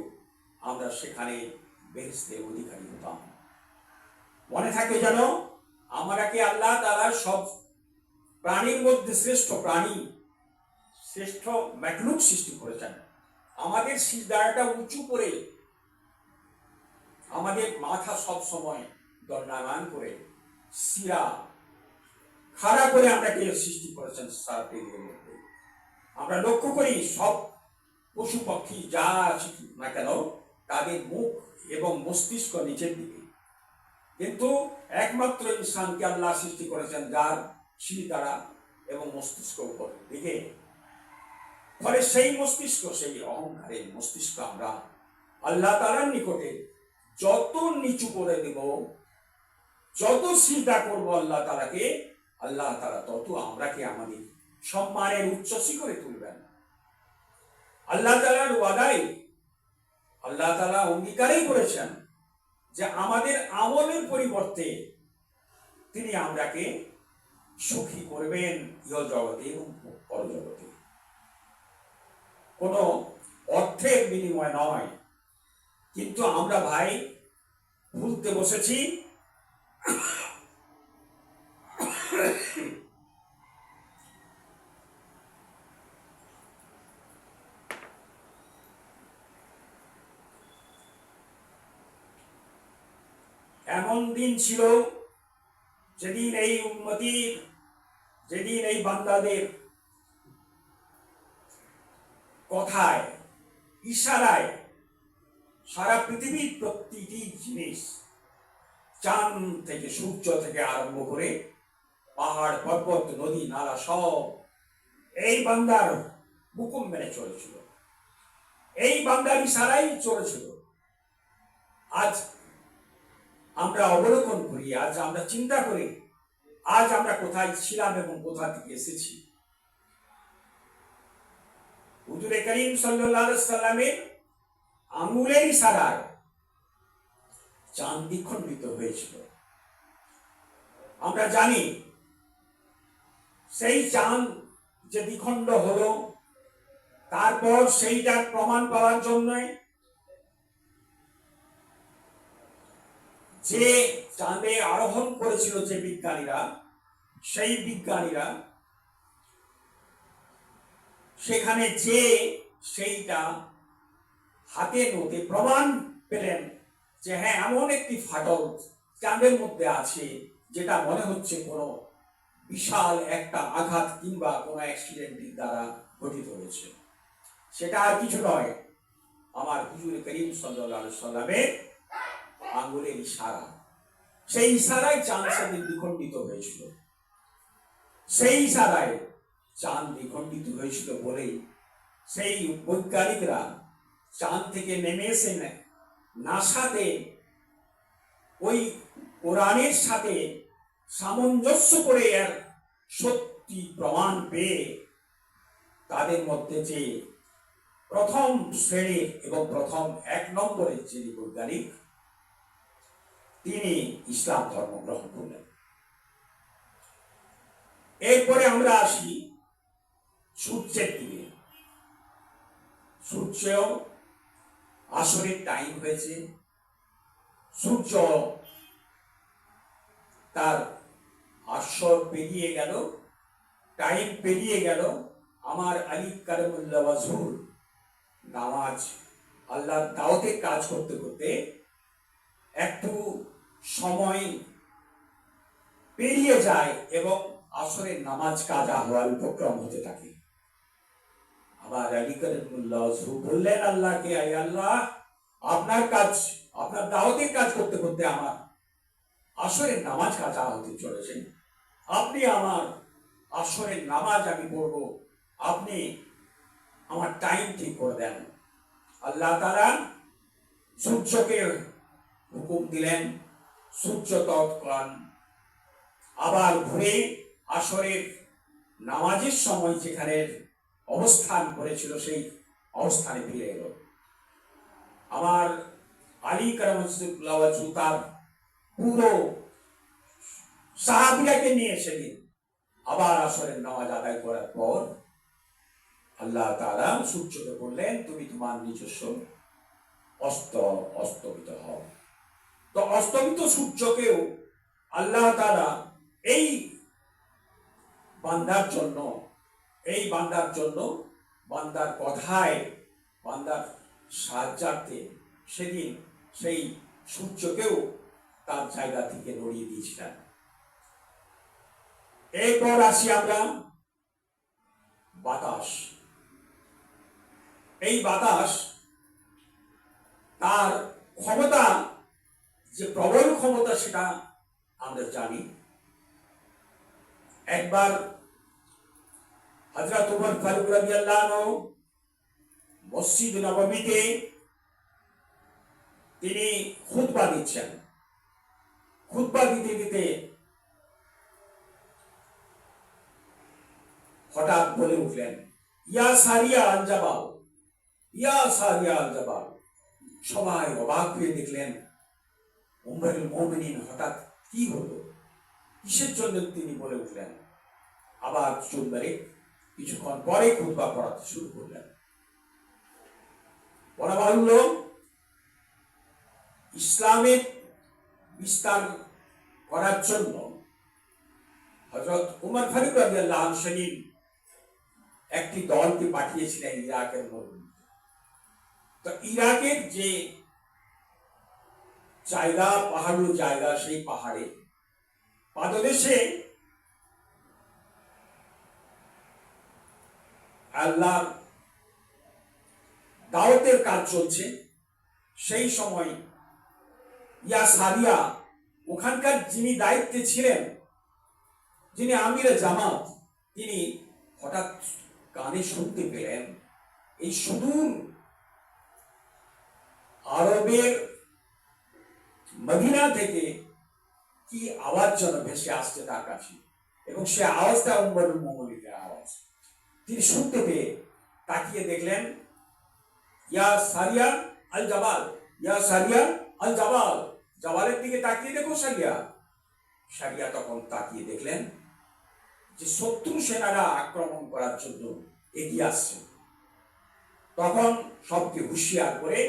আমরা সেখানে বেহেশতের অধিকারী হতাম। মনে থাকে যেন আমরা কি আল্লাহ তাআলা সব প্রাণীর মধ্যে শ্রেষ্ঠ প্রাণী, শ্রেষ্ঠ ম্যাকলুক সৃষ্টি করেছেন। আমাদের সিজদাটা উঁচু করে, আমাদের মাথা সব সময় দণ্ডায়মান করে, শিরা খাড়া করে আপনাকে সৃষ্টি করেছেন সারা পৃথিবীর মধ্যে। আমরা লক্ষ্য করি সব পশু পাখি যা আছে না কেন তাদের মুখ এবং মস্তিষ্ক নিচের দিকে, কিন্তু একমাত্র ইনসানকে আল্লাহ সৃষ্টি করেছেন যার শিরদাঁড়া এবং মস্তিষ্ক উপরের দিকে। ফলে সেই মস্তিষ্ক, সেই অহংকারের মস্তিষ্ক আমরা আল্লাহ তাআলার নিকটে যত নিচু করে দেব, যত সিজদা করব আল্লাহ তাআলাকে, আল্লাহ তাআলা তত আমরাকে আমাদের সম্মানের উচ্চ শিখরে তুলবেন। আল্লাহ তাআলার ওয়াদায়, আল্লাহ তাআলা অঙ্গীকারই করেছেন যে আমাদের আমলের পরিবর্তে তিনি আমরাকে সুখী করবেন ইহ জগতে এবং পরজগতে। কোনো অর্থের বিনিময় নয়। কিন্তু আমরা ভাই ভুলতে বসেছি এমন দিন ছিল যেদিন এই উম্মতির, যেদিন এই বান্দাদের কথায়, ইশারায় সারা পৃথিবীর প্রতিটি জিনিস, চাঁদ থেকে সূর্য থেকে আরম্ভ করে পাহাড় পর্বত নদী নালা সব এই বান্দার হুকুম মেনে চলেছিল, এই বান্দার ইশারাই চলেছিল। আজ আমরা অবলোকন করি, আজ আমরা চিন্তা করি, আজ আমরা কোথায় ছিলাম এবং কোথা থেকে এসেছি। হুজুরে করিম সাল্লাল্লাহু আলাইহি সাল্লামের আঙ্গুলের ইশারায় চাঁদ দ্বিখণ্ডিত হয়েছিল। আমরা জানি সেই চাঁদ যে দ্বিখণ্ড হলো, তারপর সেইটার প্রমাণ পাওয়ার জন্য যে চাঁদে আরোহণ করেছিল যে বিজ্ঞানীরা, সেই বিজ্ঞানীরা সেখানে যে সেইটা হাতে নোতে প্রমাণ পেলেন যে হ্যাঁ, এমন একটি ফাটল চাঁদের মধ্যে আছে যেটা মনে হচ্ছে কোনো বিশাল একটা আঘাত কিংবা কোনো অ্যাক্সিডেন্টের দ্বারা গঠিত হয়েছে। সেটা আর কিছু নয়, আমার হুজুর করিম সাল্লাল্লাহু আলাইহি সাল্লামের আঙ্গুলের ইশারা। সেই ইশারায় চাঁদ সেদিন দ্বিখণ্ডিত হয়েছিল। সেই ইশারায় চাঁদ দ্বিখণ্ডিত হয়েছিল বলেই সেই বৈজ্ঞানিকরা চাঁদ থেকে নেমে এসে নাসাতে ওই কোরআনের সাথে সামঞ্জস্য করে এর সত্যি প্রমাণ পেয়ে তাদের মধ্যে যে প্রথম শ্রেণীর এবং প্রথম 1 নম্বরের যিনি বৈজ্ঞানিক, তিনি ইসলাম ধর্ম গ্রহণ করলেন। এরপরে আমরা আসি সূর্যের দিকে। সূর্য আসরের টাইম হয়েছে, সূর্য তার আসর পেরিয়ে গেল, টাইম পেরিয়ে গেল। আমার আলী কারমুল্লাহ ওয়াজহুর নামাজ, আল্লাহর দাওয়াতের কাজ করতে করতে একটু সময় পেরিয়ে যায় এবং আসরের নামাজ কাজা হওয়ার উপক্রম হতে থাকে। আবার আলী কারমুল্লাহ ওয়াজহুর বললেন আল্লাহকে, আয় আল্লাহ, আপনার কাজ, আপনার দাওয়াতের কাজ করতে করতে আমার আসরের নামাজ কাজা হতে চলেছে, আপনি আমার আসরের নামাজ আমি পড়ব, আপনি আমার টাইম ঠিক করে দেন। আল্লাহ তাআলা সূর্যকে হুকুম দিলেন, সূর্য তৎক্ষণ আবার ঘুরে আসরের নামাজের সময় যেখানে অবস্থান করেছিল সেই অবস্থানে ফিরে এলো। আমার আলী কারমুল্লাহ ওয়াজহু তার পুরো সাহাবীরাকে নিয়ে সেদিন আবার আসরের নামাজ আদায় করার পর আল্লাহ তাআলা সূর্যকে বললেন, তুমি তোমার নিজস্ব অস্তমিত হও। তো অস্তমিত সূর্যকেও আল্লাহ তাআলা এই বান্দার জন্য বান্দার কথায়, বান্দার সাহায্যার্থে সেদিন সেই সূর্যকেও তার জায়গা থেকে নড়িয়ে দিয়েছিলেন। এরপর আসি আমরা বাতাস। এই বাতাস তার ক্ষমতা, যে প্রবল ক্ষমতা, সেটা আমরা জানি। একবার হযরত ওমর ফারুক রাদিয়াল্লাহু আনহু মসজিদ নববীতে তিনি খুতবা দিচ্ছেন। খুতবা দিতে দিতে হঠাৎ বলে উঠলেন, ইয়া সারিয়া আল জাবাল, ইয়া সারিয়া আল জাবাল। সবাই অবাক হয়ে দেখলেন উমরুল মুমিনিন হঠাৎ কি হলো, কিসের জন্য তিনি বলে উঠলেন। আবার চুপ মেরে কিছুক্ষণ পরে খুতবা পড়াতে শুরু করলেন। বলা বাহুল্য, ইসলামের বিস্তার করার জন্য হযরত উমর ফারুক রাদিয়াল্লাহু আনহু সেদিন একটি দলকে পাঠিয়েছিলেন ইরাকের মধ্যে। তো ইরাকের যে জায়গা, পাহাড়ি জায়গা, সেই পাহাড়ে পাদদেশে আল্লাহর দাওয়াতের কাজ চলছে। সেই সময় ইয়া সারিয়া, ওখানকার যিনি দায়িত্বে ছিলেন, যিনি আমিরে জামাত, তিনি হঠাৎ কানে শুনতে পেলেন এই সুদূর আরবের মদিনা থেকে কি আওয়াজ যেন ভেসে আসছে তার কাছে, এবং সে আওয়াজটা উমরুল মুমিনিনের আওয়াজ। তিনি শুনতে পেয়ে তাকিয়ে দেখলেন, ইয়া সারিয়া আল জাবাল, ইয়া সারিয়া আল জাবাল, জাবালের দিকে তাকিয়ে দেখো সারিয়া। সারিয়া তখন তাকিয়ে দেখলেন যে শত্রু সেনারা আক্রমণ করার জন্য এগিয়ে আসছে। তখন সবকে হুঁশিয়ার করে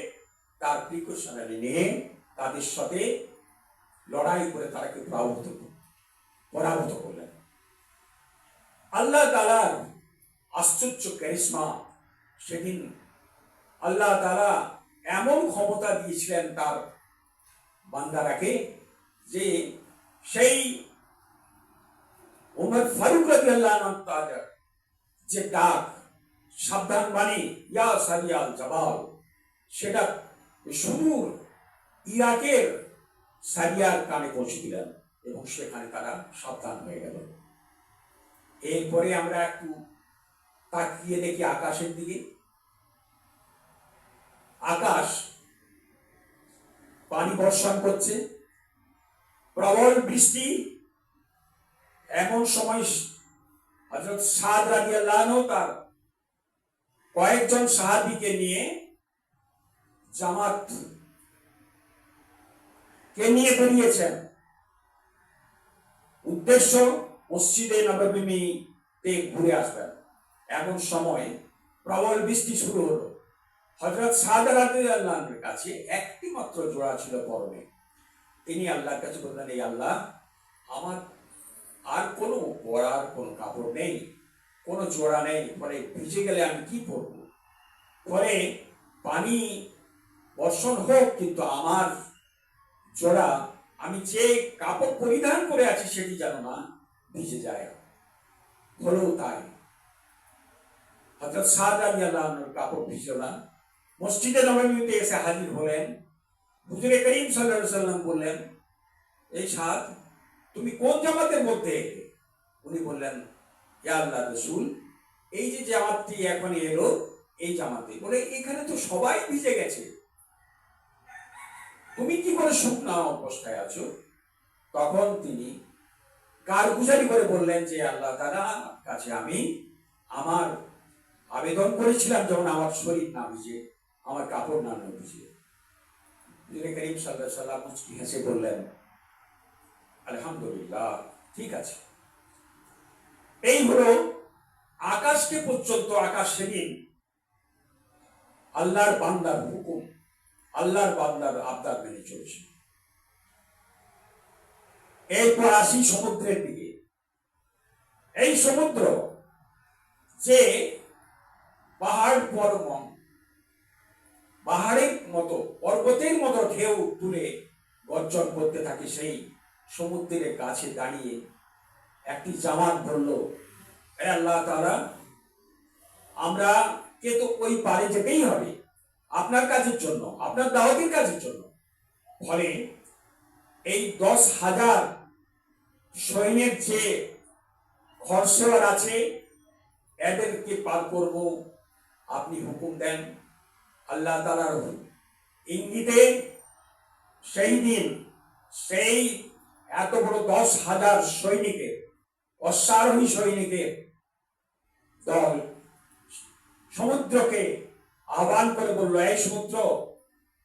তার প্রিকশনারি নিয়ে তাদের সাথে লড়াই করে তারাকে পরাভূত করলেন। আল্লাহ তাআলার আশ্চর্য ক্যারিশমা, সেদিন আল্লাহ তাআলা এমন ক্ষমতা দিয়েছিলেন তার বান্দারাকে যে সেই উমর ফারুক রাদিয়াল্লাহু আনহু তাআলা যে ডাক, সাবধান বাণী, ইয়া সারিয়াল জাবাল, সেটা সুদূর ইরাকের সারিয়ার কানে পৌঁছে দিলেন এবং সেখানে তারা সাবধান হয়ে গেল। এরপরে আমরা একটু তাকিয়ে দেখি আকাশের দিকে। আকাশ পানি বর্ষণ করছে, প্রবল বৃষ্টি। এমন সময় হযরত সাদ রাদিয়াল্লাহু আনহু তার কয়েকজন সাহাবীকে নিয়ে জামাত কে নিয়ে বেরিয়েছেন। উদ্দেশ্য মসজিদে নববীতে ঘুরে আসবেন। এমন সময় প্রবল বৃষ্টি শুরু হলো। হযরত সাদ রাদিয়াল্লাহু আনহুর কাছে একটি মাত্র জোড়া ছিল পরনে। তিনি আল্লাহর কাছে বললেন, এই আল্লাহ, আমার আর কোনো পরার কোনো কাপড় নেই, কোনো জোড়া নেই, ফলে ভিজে গেলে আমি কি পরব? ফলে পানি বর্ষণ হোক, কিন্তু আমার জোড়া, আমি যে কাপড় পরিধান করে আছি সেটি যেন না ভিজে যায়। হলো তাই। হযরত সাদ রাদিয়াল্লাহু আনহুর কাপড় ভিজল না। মসজিদে নববীতে এসে হাজির হলেন। হুজুরে করিম সাল্লাল্লাহু আলাইহি ওয়াসাল্লাম বললেন, এই সাদ, তুমি কোন জামাতের মধ্যে? উনি বললেন, ইয়া আল্লাহর রাসূল, এই যে জামাতটি এখন এলো, এই জামাতে। বলে, এখানে তো সবাই ভিজে গেছে, তুমি কি করে শুকনা অবস্থায় আছো? তখন তিনি কারগুজারি করে বললেন যে আল্লাহ তাআলা কাছে আমি আমার আবেদন করেছিলাম যখন আমার শরীর না ভিজে, আমার কাপড় না ভিজে। নবী করিম সাল্লাল্লাহু আলাইহি ওয়াসাল্লাম মুচকি হেসে বললেন, আলহামদুলিল্লাহ, ঠিক আছে, এই হলো আকাশকে পর্যন্ত, আকাশ সেদিন আল্লাহর বান্দার হুকুম, আল্লাহর বান্দার আবদার মেনে চলেছে। এরপর আসি সমুদ্রের দিকে। এই সমুদ্র যে পাহাড় পাহাড়ের মতো, পর্বতের মতো ঢেউ তুলে গর্জন করতে থাকে, সেই সমুদ্রের কাছে দাঁড়িয়ে একটি জামাত বলল, হে আল্লাহ তাআলা, আমরা কে তো ওই পারে যেতেই হবে আপনার কাজের জন্য, আপনার দাওয়াতের কাজের জন্য। ফলে এই 10,000 সৈন্যের যে ঘরসওয়ার আছে, এদেরকে পার করব, আপনি হুকুম দেন। আল্লাহ তাআলার ইঙ্গিতে সেই দিন সেই এত বড় 10,000 সৈনিকের, অশ্বারোহী সৈনিকের দল সমুদ্রকে আহ্বান করে বলল, এই সমুদ্র,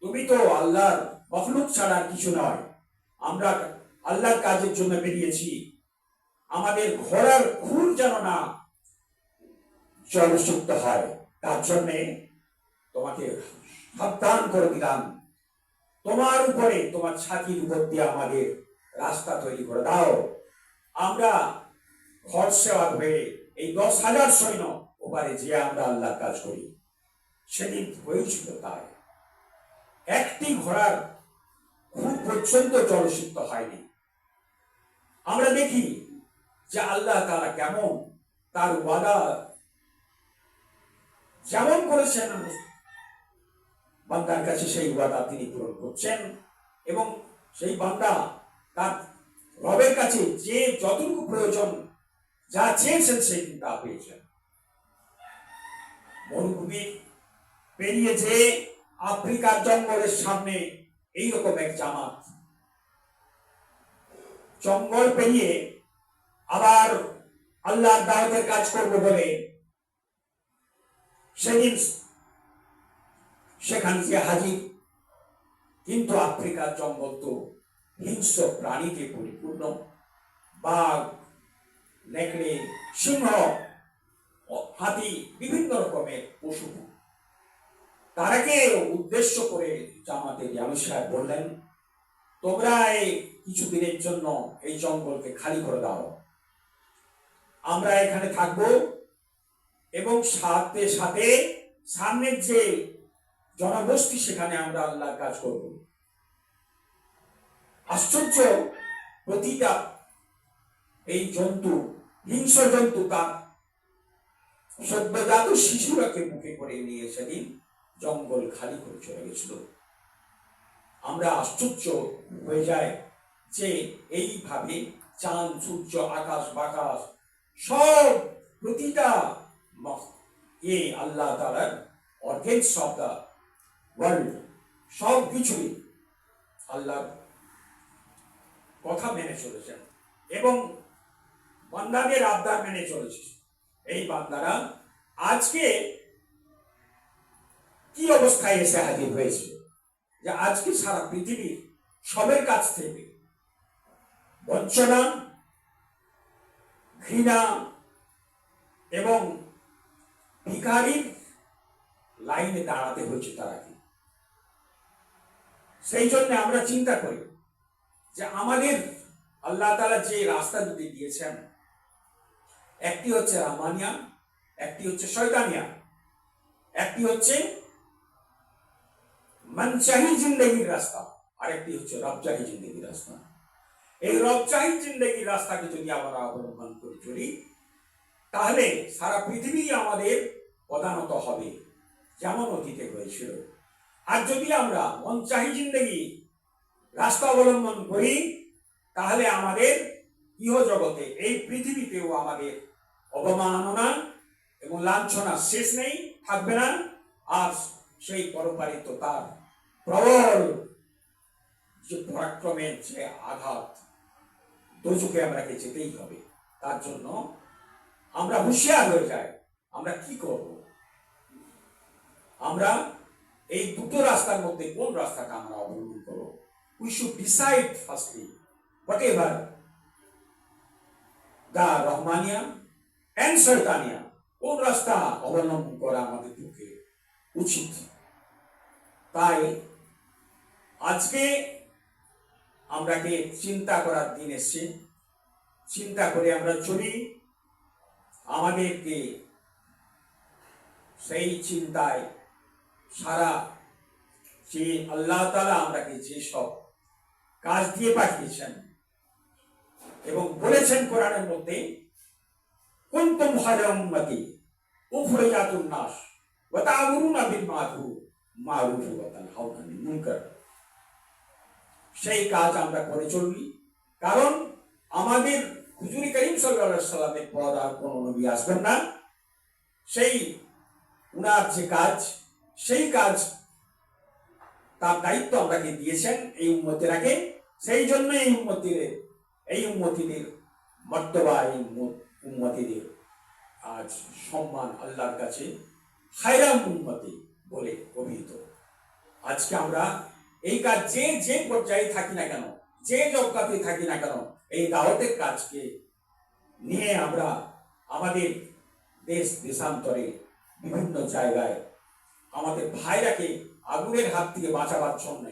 তুমি তো আল্লাহর মখলুক ছাড়া কিছু নয়, আমরা আল্লাহর কাজের জন্য বেরিয়েছি, আমাদের ঘোড়ার খুর যেন না জলসুপ্ত হয়, তার জন্য তোমাকে সাবধান করে দিলাম, তোমার উপরে, তোমার ছাতির উপর দিয়ে আমাদের রাস্তা তৈরি করে দাও, আমরা ঘরসওয়ার হয়ে এই 10,000 সৈন্য ওপারে যে আমরা আল্লাহর কাজ করি। সেদিন হয়েছিল তাই, একটি ঘোড়ার খুব পর্যন্ত জলসিক্ত হয়নি। আমরা দেখি যে আল্লাহ তাআলা কেমন তার ওয়াদা যেমন করেছেন বান্দার কাছে, সেই ওয়াদা তিনি পূরণ করছেন, এবং সেই বান্দা তার রবের কাছে যে যতটুকু প্রয়োজন, যা চেয়েছেন সেই তা পেয়েছেন। মরুভূমি পেরিয়ে যে আফ্রিকার জঙ্গলের সামনে এইরকম এক জামাত, জঙ্গল পেরিয়ে আবার আল্লাহর দাওয়াতের কাজ করবে বলে সেদিন সেখানে যে হাজির, কিন্তু আফ্রিকার জঙ্গল তো হিংস্র প্রাণীতে পরিপূর্ণ, বাঘ, নেকড়ে, সিংহ, হাতি, বিভিন্ন রকমের পশু। তারাকে উদ্দেশ্য করে জামাতের ইমাম সাহেব বললেন, তোমরা এই কিছুদিনের জন্য এই জঙ্গলকে খালি করে দাও, আমরা এখানে থাকব, এবং সাথে সাথে সামনের যে জনবস্তি সেখানে আমরা আল্লাহর কাজ করব। আশ্চর্য, প্রতিটা এই জন্তু, হিংস্র জন্তু তার সদ্যজাত শিশুরাকে মুখে করে নিয়ে সেদিন জঙ্গল খালি করে চলে গেছিল। আমরা আশ্চর্য হয়ে যায় যে এইভাবে চাঁদ, সূর্য, আকাশ বাকাশ সব, প্রতিটা আল্লাহ তাআলার অর্গেন্স অফ দ্য ওয়ার্ল্ড, সব কিছুই আল্লাহর কথা মেনে চলেছেন এবং বান্দাদের আবদার মেনে চলেছে। এই বান্দারা আজকে কি অবস্থায় এসে হাজির হয়েছে, যে আজকে সারা পৃথিবীর সবের কাছ থেকে বঞ্চনা, ঘৃণা এবং ভিখারির লাইনে দাঁড়াতে হয়েছে তারাকে। সেই জন্য আমরা চিন্তা করি যে আমাদের আল্লাহ তাআলা যে রাস্তা দুটি দিয়েছেন, একটি হচ্ছে রাহমানিয়া, একটি হচ্ছে শয়তানিয়া, একটি হচ্ছে মনচাহি জিন্দেগির রাস্তা, আর একটি হচ্ছে রবচাহি জিন্দেগির রাস্তা। এই রবচাহি জিন্দেগির রাস্তাকে যদি আমরা অবলম্বন করে চলি, তাহলে সারা পৃথিবী আমাদের প্রধানত হবে যেমন অতীতে হয়েছিল। আর যদি আমরা মনচাহি জিন্দেগি রাস্তা অবলম্বন করি, তাহলে আমাদের ইহজগতে, এই পৃথিবীতেও আমাদের অবমাননা এবং লাঞ্ছনা শেষ নেই, থাকবে না। আর সেই পরপারে তো তার প্রবল যে পরাক্রমের যে আঘাত, দোজখে আমাকে যেতেই হবে। তার জন্য আমরা হুঁশিয়ার হয়ে যাই, আমরা কি করব? আমরা এই দুটো রাস্তার মধ্যে কোন রাস্তাটা আমরা অবলম্বন করব? We should decide firstly whatever the রহমানিয়া অ্যান্ড শয়তানিয়া, কোন রাস্তা অবলম্বন করা আমাদের পক্ষে উচিত। তাই আজকে আমরাকে চিন্তা করার দিন এসছে। চিন্তা করে আমরা চলি, আমাদেরকে সেই চিন্তায় সারা যে আল্লাহ তাআলা আমরাকে যেসব কাজ দিয়ে পাঠিয়েছেন এবং বলেছেন কোরআনের মধ্যে, কুনতুম খায়রা উম্মতি উখরিজাতুন নাস ওয়া তা'মুরুনা বিল মারুফ ওয়া তানহাউনা আনিল মুনকার। সেই কাজ আমরা করে চলবি, কারণ আমাদের হুজুর করিম সাল্লাল্লাহু আলাইহি সাল্লামের পর আর কোন নবী আসবেন না। সেই উনার যে কাজ, সেই কাজ তার দায়িত্ব আমাকে দিয়েছেন এই উম্মতেরাকে। সেই জন্য এই উম্মতিদের মর্তবা, এই উম্মতিদের আজ সম্মান আল্লাহর কাছে খায়রা উম্মতি বলে অভিহিত। আজকে আমরা এই কাজ যে পর্যায়ে থাকি না কেন, যে জগতে থাকি না কেন, এই দাওয়াতের কাজকে নিয়ে আমরা আমাদের দেশ দেশান্তরে বিভিন্ন জায়গায় আমাদের ভাইরাকে আগুনের হাত থেকে বাঁচাবার জন্য,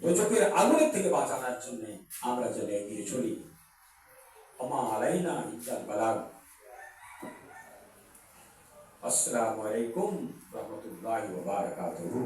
দোজখের আগুনের থেকে বাঁচানোর জন্য আমরা যেন এগিয়ে চলি। ওমা আলাইনা ইল্লাল বালাগ। আসসালামু আলাইকুম ওয়া রাহমাতুল্লাহি ওয়া বারাকাতুহু।